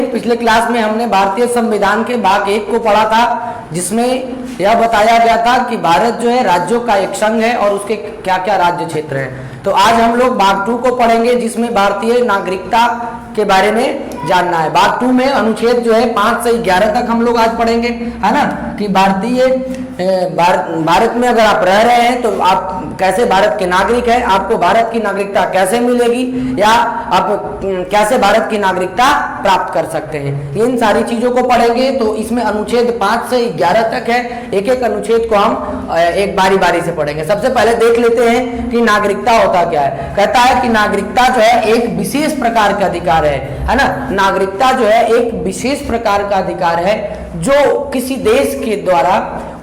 पिछले क्लास में हमने भारतीय संविधान के भाग 1 को पढ़ा था, जिसमें यह बताया गया था कि भारत जो है राज्यों का एक संघ है और उसके क्या क्या राज्य क्षेत्र हैं। तो आज हम लोग भाग 2 को पढ़ेंगे, जिसमें भारतीय नागरिकता के बारे में जानना है। भाग 2 में अनुच्छेद जो है 5 से 11 तक हम लोग आज पढ़ेंगे, है ना, कि भारत में अगर आप रह रहे हैं तो आप कैसे भारत के नागरिक हैं, आपको भारत की नागरिकता कैसे मिलेगी, या आप कैसे भारत की नागरिकता प्राप्त कर सकते हैं, इन सारी चीजों को पढ़ेंगे। तो इसमें अनुच्छेद 5 से 11 तक है, एक एक अनुच्छेद को हम एक बारी बारी से पढ़ेंगे। सबसे पहले देख लेते हैं कि नागरिकता होता क्या है। कहता है कि नागरिकता जो है एक विशेष प्रकार का अधिकार है ना। नागरिकता जो है एक विशेष प्रकार का अधिकार है जो किसी देश के द्वारा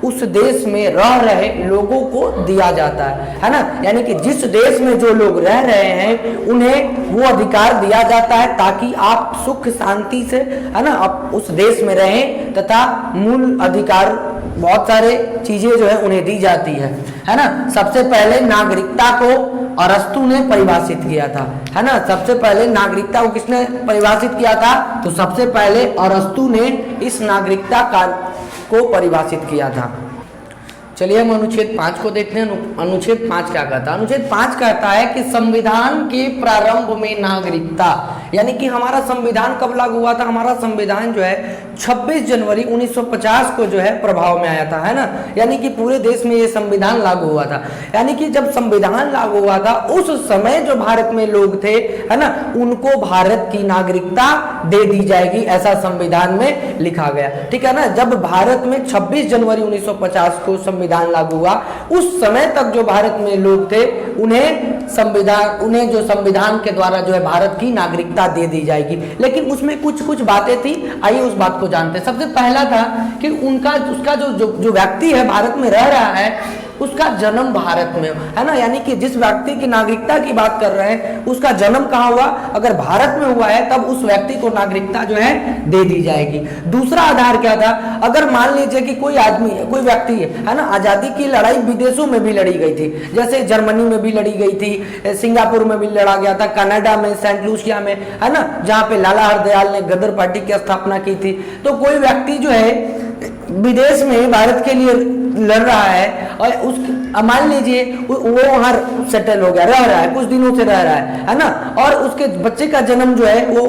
उस देश में रह रहे लोगों को दिया जाता है ना। यानी कि जिस देश में जो लोग रह रहे हैं उन्हें वो अधिकार दिया जाता है ताकि आप सुख शांति से, है ना, आप उस देश में रहें, तथा मूल अधिकार बहुत सारे चीजें जो है उन्हें दी जाती है ना। सबसे पहले नागरिकता को अरस्तु ने परिभाषित किया था, है ना। सबसे पहले नागरिकता को किसने परिभाषित किया था? तो सबसे पहले अरस्तु ने इस नागरिकता को परिभाषित किया था। चलिए हम अनुच्छेद 5 को देखते हैं। अनुच्छेद 5 क्या कहता है? अनुच्छेद 5 कहता है कि संविधान के प्रारंभ में नागरिकता, यानी कि हमारा संविधान कब लागू हुआ था? हमारा संविधान जो है 26 जनवरी 1950 को जो है प्रभाव में आया था, है ना। यानी कि पूरे देश में ये संविधान लागू हुआ था। यानी कि जब संविधान लागू हुआ था उस समय जो भारत में लोग थे, है ना, उनको भारत की नागरिकता दे दी जाएगी, ऐसा संविधान में लिखा गया, ठीक है ना। जब भारत में 26 जनवरी 1950 को संविधान लागू हुआ, उस समय तक जो भारत में लोग थे उन्हें जो संविधान के द्वारा जो है भारत की नागरिकता दे दी जाएगी। लेकिन उसमें कुछ बातें थी, आइए उस बात को जानते हैं। सबसे पहला था कि उसका जो व्यक्ति है भारत में रह रहा है उसका जन्म भारत में, है ना। यानी कि जिस व्यक्ति की नागरिकता की बात कर रहे हैं उसका जन्म कहाँ हुआ? अगर भारत में हुआ है तब उस व्यक्ति को नागरिकता जो है दे दी जाएगी। दूसरा आधार क्या था? अगर मान लीजिए कि कोई आदमी है, कोई व्यक्ति है ना, आजादी की लड़ाई विदेशों में भी लड़ी गई थी, जैसे जर्मनी में भी लड़ी गई थी, सिंगापुर में भी लड़ा गया था, कनाडा में, सेंट लूसिया में, है ना, जहाँ पे लाला हरदयाल ने गदर पार्टी की स्थापना की थी। तो कोई व्यक्ति जो है विदेश में भारत के लिए लड़ रहा है और मान लीजिए वो वहां सेटल हो गया, रह रहा है, कुछ दिनों से रह रहा है ना, और उसके बच्चे का जन्म जो है वो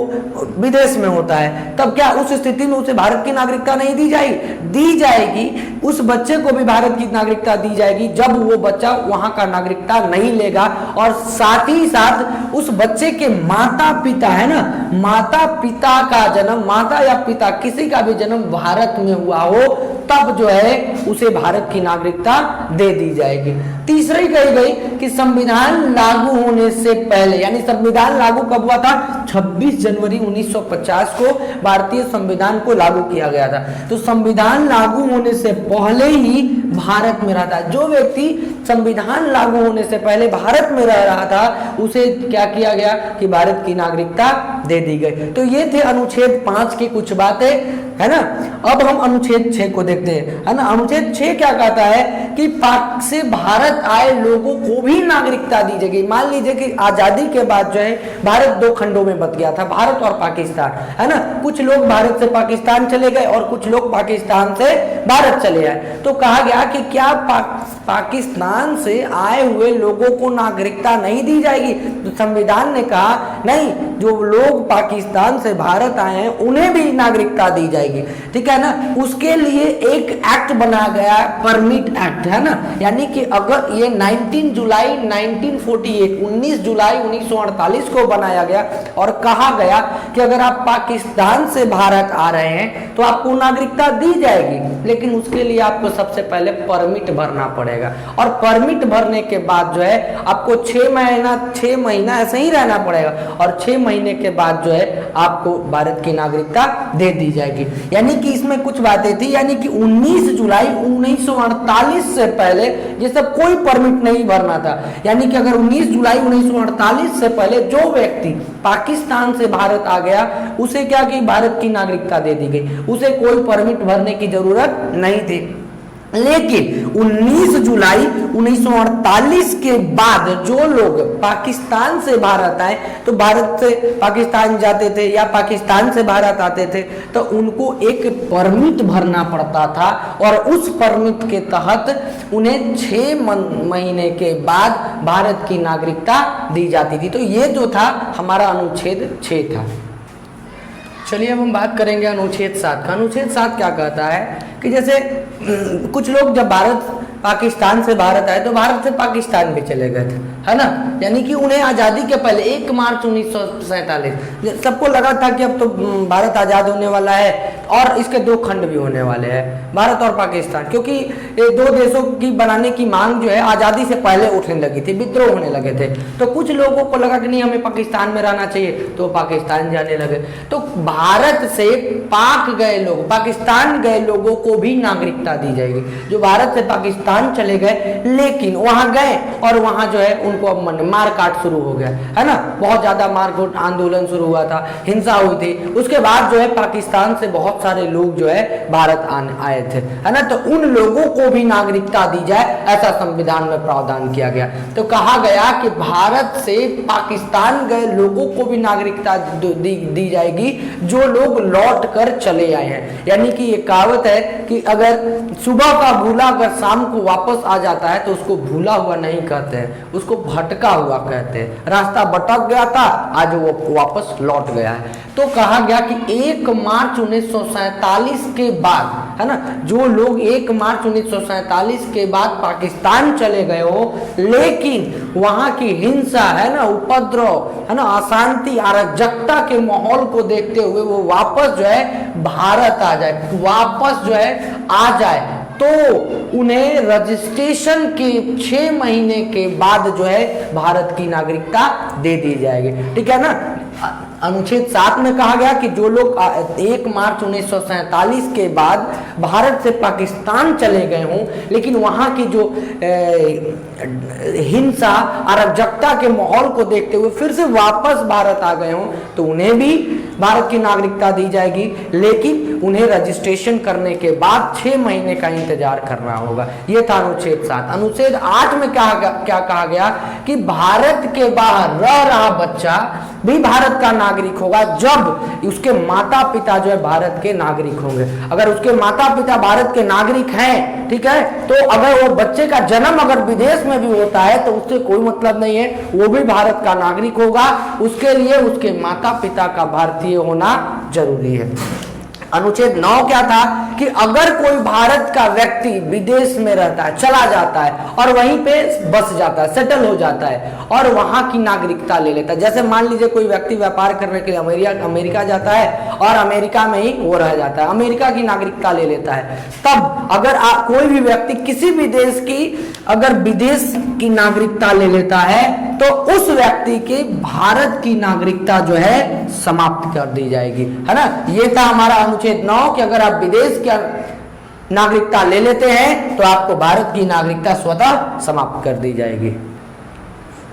विदेश में होता है, तब क्या उस स्थिति में उसे भारत की नागरिकता नहीं दी जाएगी? दी जाएगी। उस बच्चे को भी भारत की नागरिकता दी जाएगी जब वो बच्चा वहां का नागरिकता नहीं लेगा और साथ ही साथ उस बच्चे के माता पिता, है ना, माता पिता का जन्म, माता या पिता किसी का भी जन्म भारत में हुआ हो, तब जो है उसे भारत की नागरिकता दे दी जाएगी। तीसरी कही गई कि संविधान लागू होने से पहले, यानी संविधान लागू कब हुआ था? 26 जनवरी 1950 को भारतीय संविधान को लागू किया गया था। तो संविधान लागू होने से पहले ही भारत में रहता है, जो व्यक्ति संविधान लागू होने से पहले भारत में रह रहा था उसे क्या किया गया कि भारत की नागरिकता दे दी गई। तो ये थे अनुच्छेद 5 की कुछ बातें, है ना। अब हम अनुच्छेद 6 को देखते हैं, है ना। अनुच्छेद 6 क्या कहता है कि पाक से भारत आए लोगों को भी नागरिकता दी जाएगी। मान लीजिए कि आजादी के बाद जो है भारत 2 खंडों में बट गया था, भारत और पाकिस्तान, है ना। कुछ लोग भारत से पाकिस्तान चले गए और कुछ लोग पाकिस्तान से भारत चले आए। तो कहा गया कि क्या पाकिस्तान से आए हुए लोगों को नागरिकता नहीं दी जाएगी? तो संविधान ने कहा नहीं, जो लोग पाकिस्तान से भारत आए हैं उन्हें भी नागरिकता दी जाएगी, ठीक है ना। उसके लिए एक एक्ट बनाया गया, परमिट एक्ट, है ना। यानी कि अगर ये 19 जुलाई 1948, 19 जुलाई 1948 को बनाया गया और कहा गया कि अगर आप पाकिस्तान से भारत आ रहे हैं तो आपको नागरिकता दी जाएगी, लेकिन उसके लिए आपको सबसे पहले परमिट भरना पड़ेगा। और परमिट भरने के बाद जो है आपको 6 महीना ऐसे ही रहना पड़ेगा और 6 महीने के बाद जो है आपको भारत की नागरिकता दे दी जाएगी। यानी कि इसमें कुछ बातें थी, यानी कि 19 जुलाई 1948 से पहले ये सब कोई परमिट नहीं भरना था। यानी कि अगर 19 जुलाई 1948 से पहले जो व्यक्ति पाकिस्तान से भारत आ गया उसे क्या कि भारत की नागरिकता दे दी गई, उसे कोई परमिट भरने की जरूरत नहीं थी। लेकिन 19 जुलाई 1948 के बाद जो लोग पाकिस्तान से भारत आए, तो भारत से पाकिस्तान जाते थे या पाकिस्तान से भारत आते थे, तो उनको एक परमिट भरना पड़ता था और उस परमिट के तहत उन्हें 6 महीने के बाद भारत की नागरिकता दी जाती थी। तो ये जो था हमारा अनुच्छेद 6 था। चलिए अब हम बात करेंगे अनुच्छेद 7 का। अनुच्छेद 7 क्या कहता है कि जैसे कुछ लोग जब पाकिस्तान से भारत आए तो भारत से पाकिस्तान भी चले गए थे, है ना, यानी कि उन्हें आज़ादी के पहले 1 मार्च 1947 सबको लगा था कि अब तो भारत आज़ाद होने वाला है और इसके 2 खंड भी होने वाले हैं, भारत और पाकिस्तान, क्योंकि ये 2 देशों की बनाने की मांग जो है आज़ादी से पहले उठने लगी थी, विद्रोह होने लगे थे। तो कुछ लोगों को लगा कि नहीं, हमें पाकिस्तान में रहना चाहिए, तो पाकिस्तान जाने लगे। तो भारत से पाक गए लोग, पाकिस्तान गए लोगों को भी नागरिकता दी जाएगी, जो भारत से पाकिस्तान चले गए लेकिन वहां गए और वहां जो है उनको अब मार काट शुरू हो गया, है ना, बहुत ज्यादा मारकूट आंदोलन शुरू हुआ था, हिंसा हुई थी। उसके बाद जो है पाकिस्तान से बहुत सारे लोग जो है भारत आए थे, है ना, तो उन लोगों को भी नागरिकता दी जाए, ऐसा संविधान में प्रावधान किया गया। तो कहा गया कि भारत से पाकिस्तान गए लोगों को भी नागरिकता दी जाएगी जो लोग लौट कर चले आए हैं। यानी कि ये कहावत है कि अगर सुबह का भूला अगर शाम को वापस आ जाता है तो उसको भूला हुआ नहीं कहते हैं, उसको भटका हुआ कहते हैं। रास्ता भटक गया था, आज वो वापस लौट गया है। तो कहा गया कि 1 मार्च 1947 के बाद, है ना, जो लोग 1 मार्च 1947 के बाद पाकिस्तान चले गए हो लेकिन वहां की हिंसा, है ना, उपद्रव, है ना, अशांति, अराजकता के माहौल को देखते हुए वो वापस जो है भारत आ जाए, वापस जो है आ जाए, तो उन्हें रजिस्ट्रेशन के 6 महीने के बाद जो है भारत की नागरिकता दे दी जाएगी। ठीक है ना। अनुच्छेद 7 में कहा गया कि जो लोग 1 मार्च 1947 के बाद भारत से पाकिस्तान चले गए हों लेकिन वहां की जो हिंसा, अराजकता के माहौल को देखते हुए फिर से वापस भारत आ गए हों तो उन्हें भी भारत की नागरिकता दी जाएगी, लेकिन उन्हें रजिस्ट्रेशन करने के बाद 6 महीने का इंतजार करना होगा। यह था अनुच्छेद 7। अनुच्छेद 8 में क्या कहा गया कि भारत के बाहर रह रहा बच्चा भी भारत का नागरिक होगा जब उसके माता पिता जो है भारत के नागरिक होंगे। अगर उसके माता पिता भारत के नागरिक हैं, ठीक है, तो अगर वो बच्चे का जन्म अगर विदेश में भी होता है तो उससे कोई मतलब नहीं है, वो भी भारत का नागरिक होगा। उसके लिए उसके माता पिता का भारतीय होना जरूरी है। अनुच्छेद 9 क्या था कि अगर कोई भारत का व्यक्ति विदेश में रहता है, चला जाता है और वहीं पे बस जाता है, सेटल हो जाता है और वहां की नागरिकता ले लेता है, जैसे मान लीजिए कोई व्यक्ति व्यापार करने के लिए अमेरिका जाता है और अमेरिका में ही वो रह जाता है, अमेरिका की नागरिकता ले लेता है, तब अगर कोई भी व्यक्ति किसी भी देश की अगर विदेश की नागरिकता ले लेता है तो उस व्यक्ति के भारत की नागरिकता जो है समाप्त कर दी जाएगी, है ना। ये था हमारा अनुच्छेद 9 कि अगर आप विदेश की नागरिकता ले लेते हैं तो आपको भारत की नागरिकता स्वतः समाप्त कर दी जाएगी।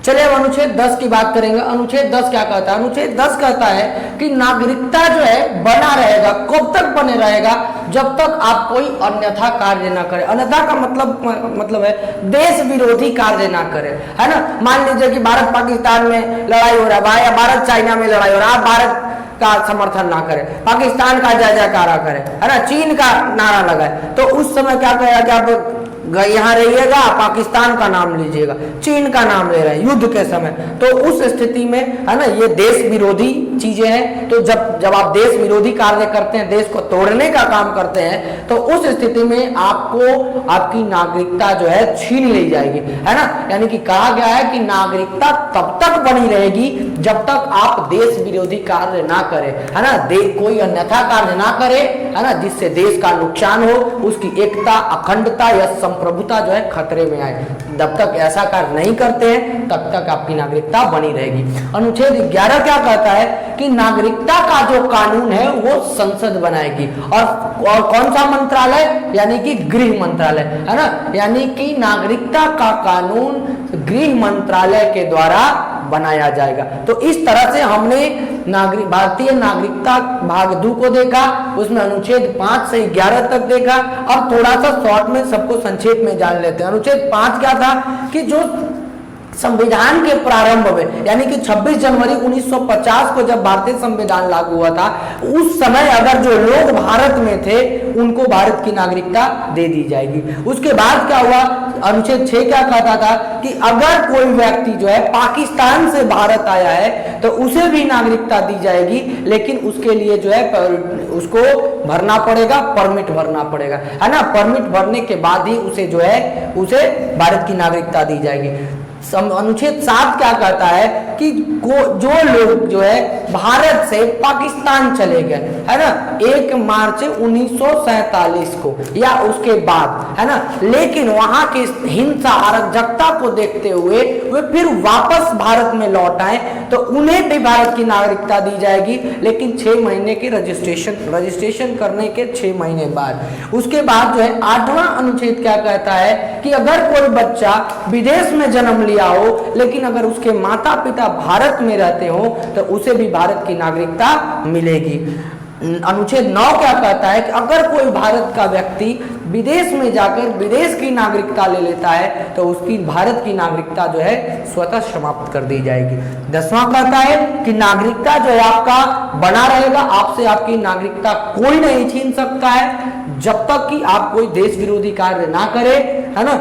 चलिए अब अनुच्छेद 10 की बात करेंगे। अनुच्छेद 10 क्या कहता है? अनुच्छेद 10 कहता है कि नागरिकता जो है बना रहेगा। कब तक बने रहेगा? जब तक आप कोई अन्यथा कार्य ना करें। अन्यथा का मतलब है देश विरोधी कार्य ना करें, है ना। मान लीजिए कि भारत पाकिस्तान में लड़ाई हो रहा है, भारत चाइना में लड़ाई हो रहा है, आप भारत का समर्थन ना करें, पाकिस्तान का जय जयकारा करें, है ना, चीन का नारा लगाए, तो उस समय क्या कहेगा कि आप यहाँ रहिएगा, पाकिस्तान का नाम लीजिएगा, चीन का नाम ले रहे हैं युद्ध के समय, तो उस स्थिति में, है ना, ये देश विरोधी चीजें हैं। तो जब आप देश विरोधी कार्य करते हैं, देश को तोड़ने का काम करते हैं, तो उस स्थिति में आपको आपकी नागरिकता जो है छीन ली जाएगी, है ना। यानी कि कहा गया है कि नागरिकता तब तक बनी रहेगी जब तक आप देश विरोधी कार्य ना करें, है ना, कोई अन्यथा कार्य ना करे, है ना, जिससे देश का नुकसान हो, उसकी एकता, अखंडता या संप्रभुता जो है खतरे में आए। जब तक ऐसा कार्य नहीं करते हैं तब तक आपकी नागरिकता बनी रहेगी। अनुच्छेद 11 क्या कहता है कि नागरिकता का जो कानून है वो संसद बनाएगी, और कौन सा मंत्रालय? यानी कि गृह मंत्रालय, है ना। यानी कि नागरिकता का कानून गृह मंत्रालय के द्वारा बनाया जाएगा। तो इस तरह से हमने भारतीय नागरिकता भाग 2 को देखा, उसमें अनुच्छेद 5 से 11 तक देखा। अब थोड़ा सा शॉर्ट में सबको संक्षेप में जान लेते हैं। अनुच्छेद 5 क्या था कि जो संविधान के प्रारंभ में यानी कि 26 जनवरी 1950 को जब भारतीय संविधान लागू हुआ था, उस समय अगर जो लोग भारत में थे उनको भारत की नागरिकता दे दी जाएगी। उसके बाद क्या हुआ, अनुच्छेद 6 क्या कहता था कि अगर कोई व्यक्ति जो है पाकिस्तान से भारत आया है तो उसे भी नागरिकता दी जाएगी, लेकिन उसके लिए जो है उसको भरना पड़ेगा, परमिट भरना पड़ेगा, है ना। परमिट भरने के बाद ही उसे जो है उसे भारत की नागरिकता दी जाएगी। अनुच्छेद 7 क्या कहता है कि जो लोग जो है भारत से पाकिस्तान चले गए, है ना, 1 मार्च 1947 को या उसके बाद, है ना, लेकिन वहां की हिंसा अराजकता को देखते हुए वे फिर वापस भारत में लौट आए तो उन्हें भी भारत की नागरिकता दी जाएगी, लेकिन 6 महीने के रजिस्ट्रेशन करने के 6 महीने बाद। उसके बाद जो है 8वां अनुच्छेद क्या कहता है कि अगर कोई बच्चा विदेश में जन्म लिया हो लेकिन अगर उसके माता पिता भारत में रहते हो तो उसे भी भारत की नागरिकता मिलेगी। अनुच्छेद 9 क्या कहता है कि अगर कोई भारत का व्यक्ति विदेश में जाकर विदेश की नागरिकता ले लेता है तो उसकी भारत की नागरिकता जो है स्वतः समाप्त कर दी जाएगी। 10वां कहता है कि नागरिकता जो है आपका बना रहेगा, आपसे आपकी नागरिकता कोई नहीं छीन सकता है जब तक कि आप कोई देश विरोधी कार्य ना करे, है ना।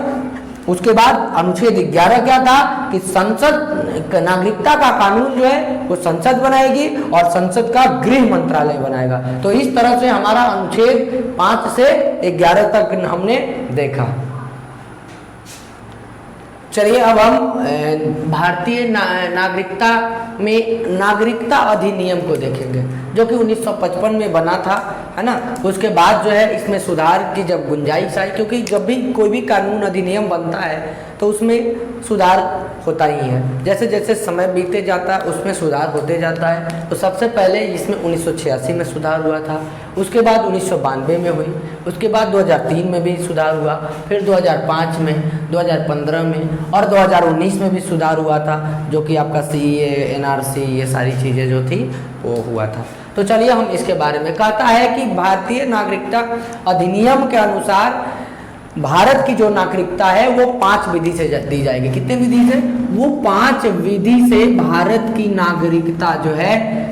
उसके बाद अनुच्छेद 11 क्या था कि संसद नागरिकता का कानून जो है वो संसद बनाएगी और संसद का गृह मंत्रालय बनाएगा। तो इस तरह से हमारा अनुच्छेद 5 से 11 तक हमने देखा। चलिए अब हम भारतीय नागरिकता में नागरिकता अधिनियम को देखेंगे जो कि 1955 में बना था, है ना। उसके बाद जो है इसमें सुधार की जब गुंजाइश आई, क्योंकि जब भी कोई भी कानून अधिनियम बनता है तो उसमें सुधार होता ही है, जैसे जैसे समय बीते जाता है उसमें सुधार होते जाता है। तो सबसे पहले इसमें 1986 में सुधार हुआ था, उसके बाद 1992 में हुई, उसके बाद 2003 में भी सुधार हुआ, फिर 2005 में, 2015 में और 2019 में भी सुधार हुआ था, जो कि आपका CAA, NRC ये सारी चीज़ें जो थी वो हुआ था। तो चलिए हम इसके बारे में, कहता है कि भारतीय नागरिकता अधिनियम के अनुसार भारत की जो नागरिकता है वो 5 विधि से दी जाएगी। कितने विधि से? वो 5 विधि से भारत की नागरिकता जो है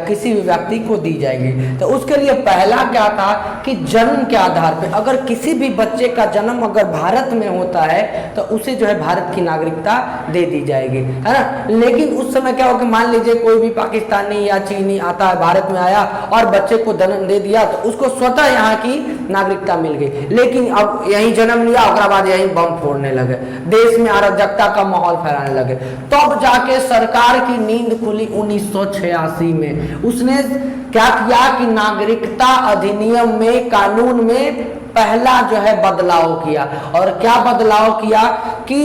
किसी भी व्यक्ति को दी जाएगी। तो उसके लिए पहला क्या था कि जन्म के आधार पे अगर किसी भी बच्चे का जन्म अगर भारत में होता है तो उसे जो है भारत की नागरिकता दे दी जाएगी, है ना। लेकिन उस समय क्या होगा, मान लीजिए कोई भी पाकिस्तानी या चीनी आता है, भारत में आया और बच्चे को जन्म दे दिया तो उसको स्वतः यहाँ की नागरिकता मिल गई, लेकिन अब यहीं जन्म लिया और बाद यहीं बम फोड़ने लगे, देश में अराजकता का माहौल फैलाने लगे। तब जाके सरकार की नींद खुली 1986 में। उसने क्या किया कि नागरिकता अधिनियम में, कानून में पहला जो है बदलाव किया। और क्या बदलाव किया कि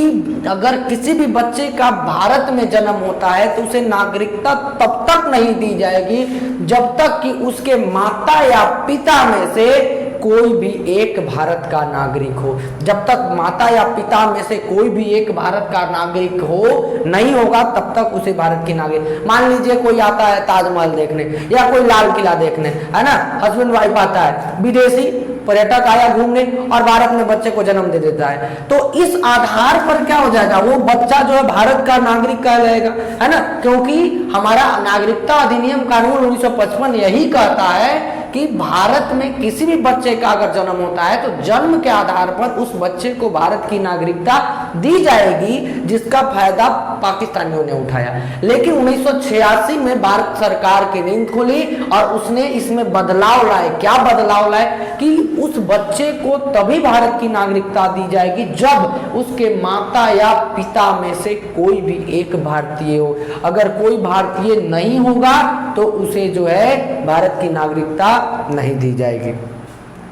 अगर किसी भी बच्चे का भारत में जन्म होता है तो उसे नागरिकता तब तक नहीं दी जाएगी जब तक कि उसके माता या पिता में से कोई भी एक भारत का नागरिक हो। जब तक माता या पिता में से कोई भी एक भारत का नागरिक हो नहीं होगा तब तक उसे भारत की नागरिक। मान लीजिए कोई आता है ताजमहल देखने या कोई लाल किला देखने, है ना, हस्बैंड वाइफ आता है, विदेशी पर्यटक आया घूमने और भारत में बच्चे को जन्म दे देता है, तो इस आधार पर क्या हो जाएगा, वो बच्चा जो है भारत का नागरिक कहलाएगा, है ना। क्योंकि हमारा नागरिकता अधिनियम कानून 1955 यही कहता है कि भारत में किसी भी बच्चे का अगर जन्म होता है तो जन्म के आधार पर उस बच्चे को भारत की नागरिकता दी जाएगी, जिसका फायदा पाकिस्तानियों ने उठाया। लेकिन 1986 में भारत सरकार की नींद खुली और उसने इसमें बदलाव लाए। क्या बदलाव लाए कि उस बच्चे को तभी भारत की नागरिकता दी जाएगी जब उसके माता या पिता में से कोई भी एक भारतीय हो। अगर कोई भारतीय नहीं होगा तो उसे जो है भारत की नागरिकता नहीं दी जाएगी।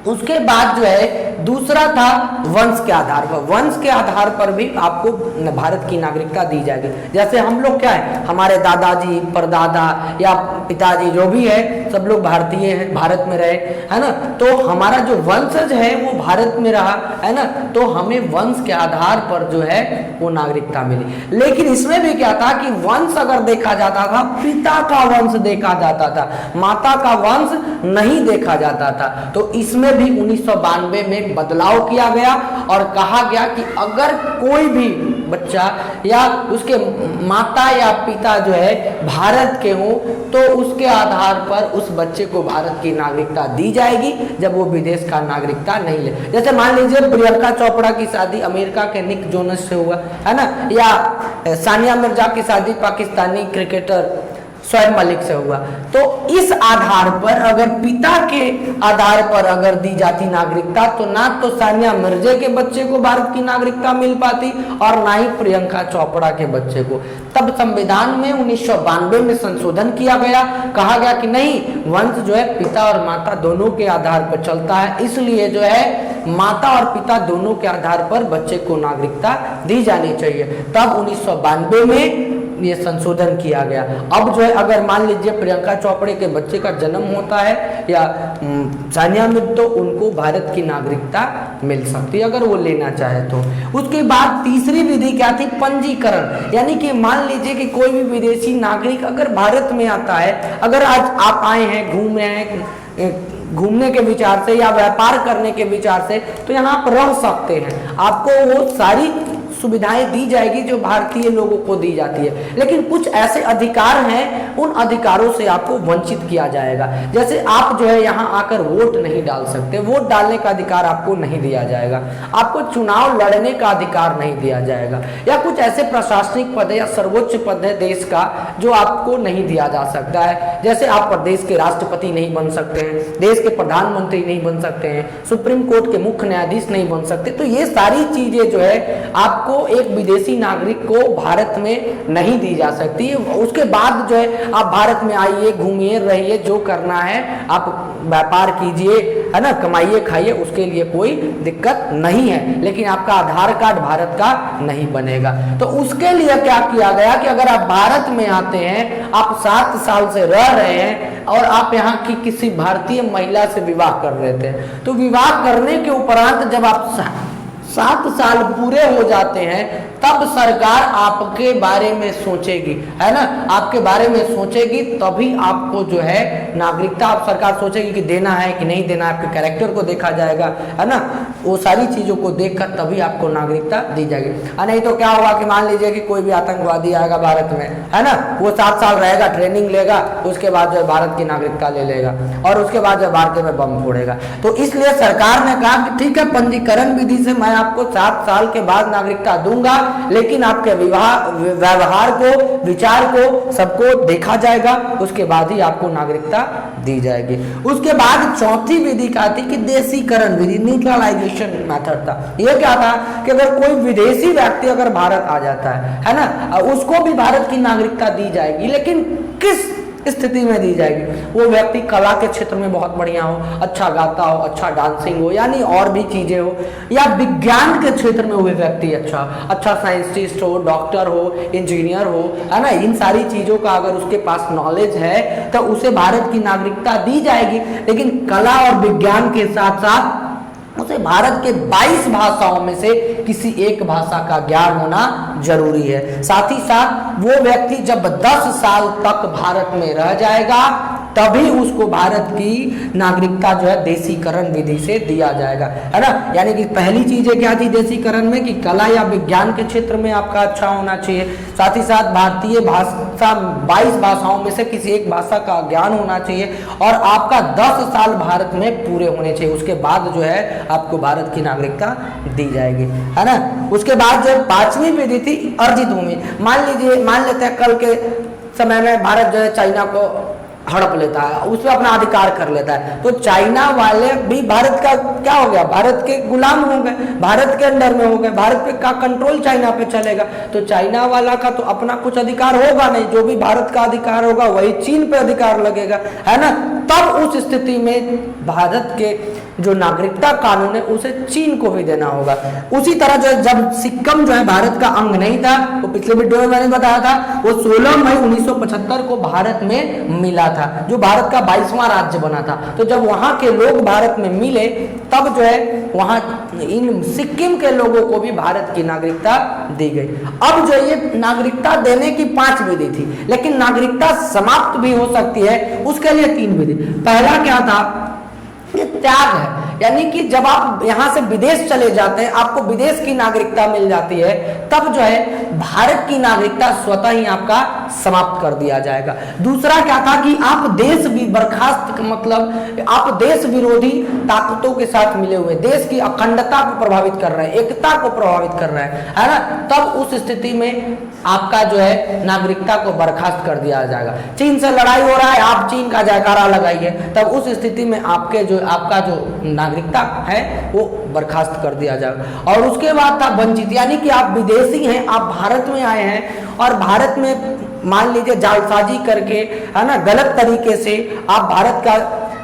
उसके बाद जो है दूसरा था वंश के आधार पर। वंश के आधार पर भी आपको भारत की नागरिकता दी जाएगी। जैसे हम लोग क्या है, हमारे दादाजी, परदादा या पिताजी जो भी है सब लोग भारतीय हैं, भारत में रहे, है ना, तो हमारा जो वंशज है वो भारत में रहा, है ना, तो हमें वंश के आधार पर जो है वो नागरिकता मिली। लेकिन इसमें भी क्या था कि वंश अगर देखा जाता था, पिता का वंश देखा जाता था, माता का वंश नहीं देखा जाता था। तो इसमें भी 1992 में बदलाव किया गया और कहा गया कि अगर कोई भी बच्चा या उसके माता या पिता जो है भारत के हो तो उसके आधार पर उस बच्चे को भारत की नागरिकता दी जाएगी जब वो विदेश का नागरिकता नहीं ले। जैसे मान लीजिए प्रियंका चोपड़ा की शादी अमेरिका के निक जोनस से हुआ, है ना, या सानिया मिर्जा की शादी पाकिस्तानी क्रिकेटर शोएब मलिक से हुआ, तो इस आधार पर अगर पिता के आधार पर अगर दी जाती नागरिकता तो ना तो सानिया मिर्जा के बच्चे को भारत की नागरिकता मिल पाती और ना ही प्रियंका चोपड़ा के बच्चे को। तब संविधान में 1992 में संशोधन किया गया, कहा गया कि नहीं, वंश जो है पिता और माता दोनों के आधार पर चलता है, इसलिए जो है माता और पिता दोनों के आधार पर बच्चे को नागरिकता दी जानी चाहिए। तब 1992 में ये संशोधन किया गया। अब जो है अगर मान लीजिए प्रियंका चोपड़े के बच्चे का जन्म होता है या सानिया मिर्जा, तो उनको भारत की नागरिकता मिल सकती है अगर वो लेना चाहे तो। उसके बाद तीसरी विधि क्या थी, पंजीकरण। यानी कि मान लीजिए कि कोई भी विदेशी नागरिक अगर भारत में आता है, अगर आज आप आए हैं, घूम रहे हैं घूमने के विचार से या व्यापार करने के विचार से, तो यहाँ आप रह सकते हैं, आपको वो सारी सुविधाएं दी जाएगी जो भारतीय लोगों को दी जाती है। लेकिन कुछ ऐसे अधिकार हैं, उन अधिकारों से आपको वंचित किया जाएगा। जैसे आप जो है यहाँ आकर वोट नहीं डाल सकते, वोट डालने का अधिकार आपको नहीं दिया जाएगा, आपको चुनाव लड़ने का अधिकार नहीं दिया जाएगा, या कुछ ऐसे प्रशासनिक पद है या सर्वोच्च पद है देश का जो आपको नहीं दिया जा सकता है। जैसे आप प्रदेश के राष्ट्रपति नहीं बन सकते हैं, देश के प्रधानमंत्री नहीं बन सकते हैं, सुप्रीम कोर्ट के मुख्य न्यायाधीश नहीं बन सकते। तो ये सारी चीजें जो है आपको एक विदेशी नागरिक को भारत में नहीं दी जा सकती। उसके बाद जो है आप भारत में आइए, घूमिए, रहिए, जो करना है आप व्यापार कीजिए, है ना, कमाइए, खाइए, उसके लिए कोई दिक्कत नहीं है, लेकिन आपका आधार कार्ड भारत का नहीं बनेगा। तो उसके लिए क्या किया गया कि अगर आप भारत में आते हैं, आप 7 साल से रह रहे हैं और आप यहाँ की किसी भारतीय महिला से विवाह कर रहे थे, तो विवाह करने के उपरांत जब आप 7 साल पूरे हो जाते हैं तब सरकार आपके बारे में सोचेगी, है ना, आपके बारे में सोचेगी, तभी आपको जो है नागरिकता आप सरकार सोचेगी कि देना है कि नहीं देना, आपके कैरेक्टर को देखा जाएगा, है ना, वो सारी चीजों को देखकर तभी आपको नागरिकता दी जाएगी। नहीं तो क्या होगा कि मान लीजिए कि कोई भी आतंकवादी आएगा भारत में, है ना, वो 7 साल रहेगा, ट्रेनिंग लेगा, उसके बाद जो है भारत की नागरिकता ले लेगा और उसके बाद जो भारत में बम फोड़ेगा। तो इसलिए सरकार ने कहा कि ठीक है, पंजीकरण विधि से मैं आपको 7 साल के बाद नागरिकता दूंगा, लेकिन आपके व्यवहार को, विचार को, सबको देखा जाएगा, उसके बाद ही आपको नागरिकता दी जाएगी। उसके बाद चौथी विधि क्या थी कि देशीकरण विधि, न्यूट्रलाइजेशन मेथड था। यह क्या था कि अगर कोई विदेशी व्यक्ति अगर भारत आ जाता है ना, उसको भी भारत की नागरिकता दी जाएगी, लेकिन किस स्थिति में दी जाएगी, वो व्यक्ति कला के क्षेत्र में बहुत बढ़िया हो, अच्छा गाता हो, अच्छा डांसिंग हो, यानी और भी चीजें हो, या विज्ञान के क्षेत्र में हुए व्यक्ति अच्छा साइंटिस्ट हो, डॉक्टर हो, इंजीनियर हो, है ना, इन सारी चीजों का अगर उसके पास नॉलेज है तो उसे भारत की नागरिकता दी जाएगी। लेकिन कला और विज्ञान के साथ साथ उसे भारत के 22 भाषाओं में से किसी एक भाषा का ज्ञान होना जरूरी है। साथ ही साथ वो व्यक्ति जब 10 साल तक भारत में रह जाएगा तभी उसको भारत की नागरिकता जो है देशीकरण विधि से दिया जाएगा, है ना। यानी कि पहली चीजें क्या थी देशीकरण में कि कला या विज्ञान के क्षेत्र में आपका अच्छा होना चाहिए, साथ ही साथ भारतीय भाषा 22 भाषाओं में से किसी एक भाषा का ज्ञान होना चाहिए और आपका 10 साल भारत में पूरे होने चाहिए। उसके बाद जो है आपको भारत की नागरिकता दी जाएगी, है ना। उसके बाद जो 5वीं विधि थी अर्जित भूमि। मान लेते हैं कल के समय में भारत जो है चाइना को हड़प लेता है, उस पर अपना अधिकार कर लेता है। तो चाइना वाले भी भारत का क्या हो गया, भारत के गुलाम हो गए, भारत के अंडर में हो गए, भारत पे का कंट्रोल चाइना पे चलेगा। तो चाइना वाला का तो अपना कुछ अधिकार होगा नहीं, जो भी भारत का अधिकार होगा वही चीन पे अधिकार लगेगा, है ना। तब उस स्थिति में भारत के जो नागरिकता कानून है उसे चीन को भी देना होगा। उसी तरह जो जब सिक्किम जो है भारत का अंग नहीं था, वो पिछले वीडियो में मैंने बताया था, वो 16 मई 1975 को भारत में मिला था, जो भारत का 22वां राज्य बना था। तो जब वहां के लोग भारत में मिले तब जो है वहां इन सिक्किम के लोगों को भी भारत की नागरिकता दी गई। अब जो ये नागरिकता देने की 5 विधि थी, लेकिन नागरिकता समाप्त भी हो सकती है, उसके लिए 3 विधि। पहला क्या था, ये त्याग है, यानी कि जब आप यहां से विदेश चले जाते हैं, आपको विदेश की नागरिकता मिल जाती है, तब जो है भारत की नागरिकता स्वतः ही आपका समाप्त कर दिया जाएगा। दूसरा क्या था कि आप देश भी बर्खास्त, मतलब आप देश विरोधी ताकतों के साथ मिले हुए, देश की अखंडता को प्रभावित कर रहे हैं, एकता को प्रभावित कर रहे हैं, है ना। तब उस स्थिति में आपका जो है नागरिकता को बर्खास्त कर दिया जाएगा। चीन से लड़ाई हो रहा है, आप चीन का जयकारा लगाइए, तब उस स्थिति में आपका जो नागरिकता है वो बर्खास्त कर दिया जाएगा। और उसके बाद था वंचित, यानी कि आप विदेशी हैं, आप भारत में आए हैं और भारत में मान लीजिए जालसाजी करके, है ना, गलत तरीके से आप भारत का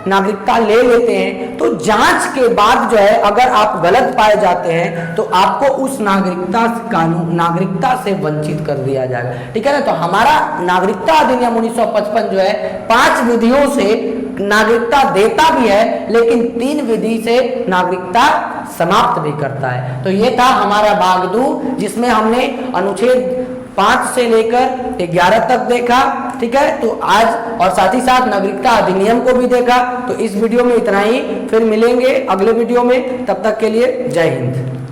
नागरिकता ले लेते हैं, तो जांच के बाद जो है अगर आप गलत पाए जाते हैं तो आपको उस नागरिकता से वंचित कर दिया जाएगा, ठीक है ना। तो हमारा नागरिकता अधिनियम 1955 जो है 5 विधियों से नागरिकता देता भी है, लेकिन 3 विधि से नागरिकता समाप्त भी करता है। तो ये था हमारा भाग 2, जिसमें हमने अनुच्छेद 5 से लेकर 11 तक देखा, ठीक है। तो आज और साथ ही साथ नागरिकता अधिनियम को भी देखा। तो इस वीडियो में इतना ही, फिर मिलेंगे अगले वीडियो में, तब तक के लिए जय हिंद।